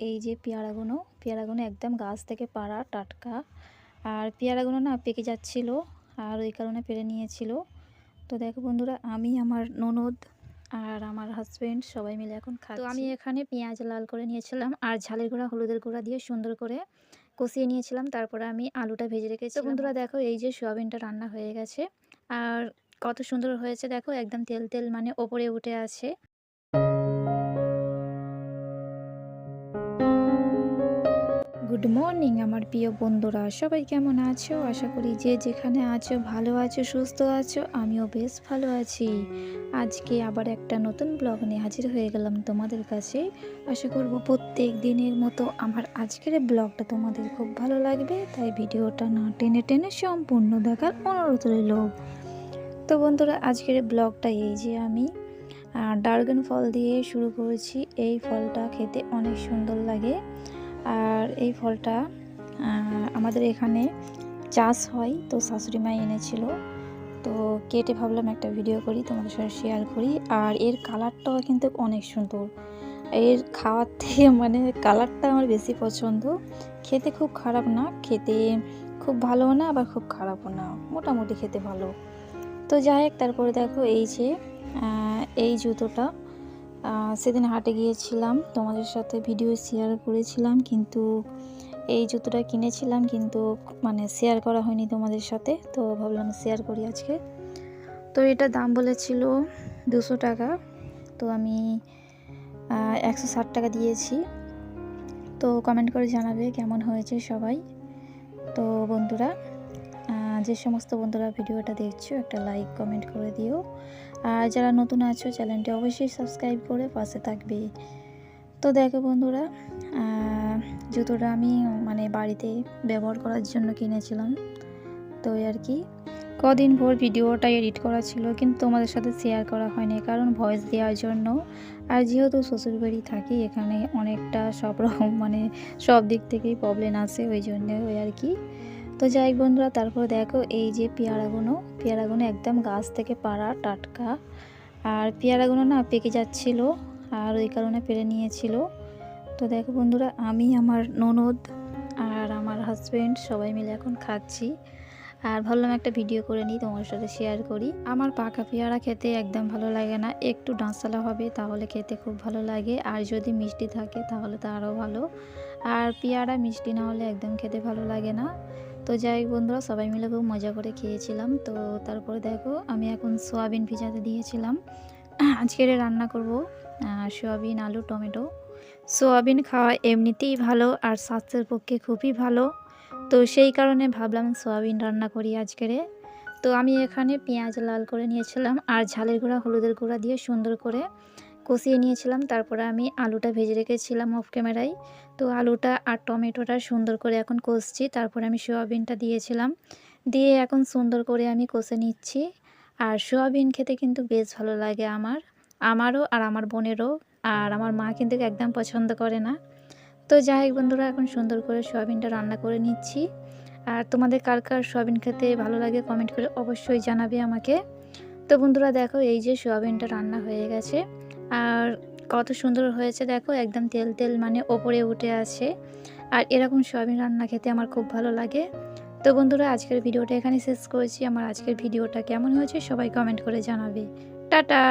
এই যে পেয়ারাগুলো একদম গাছ থেকে পাড়া টাটকা। আর পেয়ারাগুলো না পেকে যাচ্ছিল, আর ওই কারণে পেরে নিয়েছিল। তো দেখো বন্ধুরা, আমি আমার ননদ আর আমার হাজব্যান্ড সবাই মিলে এখন খাচ্ছি। তো আমি এখানে পেঁয়াজ লাল করে নিয়েছিলাম আর ঝালের গুঁড়া হলুদের গুঁড়া দিয়ে সুন্দর করে কষিয়ে নিয়েছিলাম। তারপরে আমি আলুটা ভেজে রেখেছি। তো বন্ধুরা দেখো, এই যে সোয়াবিনটা রান্না হয়ে গেছে আর কত সুন্দর হয়েছে দেখো, একদম তেল তেল মানে ওপরে উঠে আছে। গুড মর্নিং আমার প্রিয় বন্ধুরা, সবাই কেমন আছো? আশা করি যে যেখানে আছো ভালো আছো, সুস্থ আছো। আমিও বেশ ভালো আছি। আজকে আবার একটা নতুন ব্লগ নিয়ে হাজির হয়ে গেলাম তোমাদের কাছে। আশা করব প্রত্যেক দিনের মতো আমার আজকের ব্লগটা তোমাদের খুব ভালো লাগবে, তাই ভিডিওটা না টেনে টেনে সম্পূর্ণ দেখার অনুরোধ রইল। তো বন্ধুরা, আজকের ব্লগটা এই যে আমি ড্রাগন ফল দিয়ে শুরু করেছি। এই ফলটা খেতে অনেক সুন্দর লাগে, আর এই ফলটা আমাদের এখানে চাষ হয়। তো শাশুড়ি মা এনেছিল, তো কেটে ভাবলাম একটা ভিডিও করি, তোমাদের সাথে শেয়ার করি। আর এর কালারটাও কিন্তু অনেক সুন্দর। এর খাওয়ার থেকে মানে কালারটা আমার বেশি পছন্দ। খেতে খুব খারাপ না, খেতে খুব ভালো না, আবার খুব খারাপও না, মোটামুটি খেতে ভালো। তো যাই হোক, তারপরে দেখো এই যে এই জুতোটা সেদিন হাটে গিয়েছিলাম, তোমাদের সাথে ভিডিও শেয়ার করেছিলাম, কিন্তু এই জুতোটা কিনেছিলাম কিন্তু মানে শেয়ার করা হয়নি তোমাদের সাথে। তো ভাবলাম শেয়ার করি আজকে। তো এটা দাম বলেছিল 200 টাকা, তো আমি 160 টাকা দিয়েছি। তো কমেন্ট করে জানাবে কেমন হয়েছে সবাই। তো বন্ধুরা, যে সমস্ত বন্ধুরা ভিডিওটা দেখছো একটা লাইক কমেন্ট করে দিও, আর যারা নতুন আছো চ্যানেলটি অবশ্যই সাবস্ক্রাইব করে পাশে থাকবে। তো দেখো বন্ধুরা, জুতোটা আমি মানে বাড়িতে ব্যবহার করার জন্য কিনেছিলাম। তো আর কি, কদিন পর ভিডিওটা এডিট করা ছিল, কিন্তু তোমাদের সাথে শেয়ার করা হয়নি, কারণ ভয়েস দেওয়ার জন্য। আর যেহেতু শ্বশুরবাড়ি থাকি, এখানে অনেকটা সব রকম মানে সব দিক থেকেই প্রবলেম আসে, ওই জন্য ওই আর কি। তো যাই বন্ধুরা, তারপর দেখো এই যে পেয়ারাগুলো একদম গাছ থেকে পাড়া টাটকা। আর পেয়ারাগুলো না পেকে যাচ্ছিল, আর ওই কারণে পেরে নিয়েছিল। তো দেখো বন্ধুরা, আমি আমার ননদ আর আমার হাজব্যান্ড সবাই মিলে এখন খাচ্ছি। আর ভাবলাম একটা ভিডিও করে নিই, তোমার সাথে শেয়ার করি। আমার পাকা পেয়ারা খেতে একদম ভালো লাগে না, একটু ডাঁসালা হবে তাহলে খেতে খুব ভালো লাগে, আর যদি মিষ্টি থাকে তাহলে তো আরও ভালো। আর পেয়ারা মিষ্টি না হলে একদম খেতে ভালো লাগে না। তো যাই বন্ধুরা, সবাই মিলে খুব মজা করে খেয়েছিলাম। তো তারপরে দেখো, আমি এখন সোয়াবিন ভিজাতে দিয়েছিলাম। আজকের রান্না করব সোয়াবিন, আলু, টমেটো। সোয়াবিন খাওয়া এমনিতেই ভালো আর স্বাস্থ্যের পক্ষে খুবই ভালো, তো সেই কারণে ভাবলাম সোয়াবিন রান্না করি আজকের। তো আমি এখানে পেঁয়াজ লাল করে নিয়েছিলাম আর ঝালের গুঁড়া হলুদের গুঁড়া দিয়ে সুন্দর করে কষিয়ে নিয়েছিলাম। তারপরে আমি আলুটা ভেজে রেখেছিলাম অফ ক্যামেরায়। তো আলুটা আর টমেটোটা সুন্দর করে এখন কষছি। তারপরে আমি সোয়াবিনটা দিয়েছিলাম, দিয়ে এখন সুন্দর করে আমি কষে নিচ্ছি। আর সোয়াবিন খেতে কিন্তু বেশ ভালো লাগে আমারও আর আমার বোনেরও। আর আমার মা কিন্তু একদম পছন্দ করে না। তো যাই হোক বন্ধুরা, এখন সুন্দর করে সোয়াবিনটা রান্না করে নিচ্ছি। আর তোমাদের কার কার সোয়াবিন খেতে ভালো লাগে কমেন্ট করে অবশ্যই জানাবে আমাকে। তো বন্ধুরা দেখো, এই যে সোয়াবিনটা রান্না হয়ে গেছে আর কত সুন্দর হয়েছে দেখো, একদম তেল তেল মানে ওপরে উঠে আছে। আর এরকম সোয়াবিন রান্না খেতে আমার খুব ভালো লাগে। তো বন্ধুরা, আজকের ভিডিওটা এখানে শেষ করেছি। আমার আজকের ভিডিওটা কেমন হয়েছে সবাই কমেন্ট করে জানাবে। টাটা।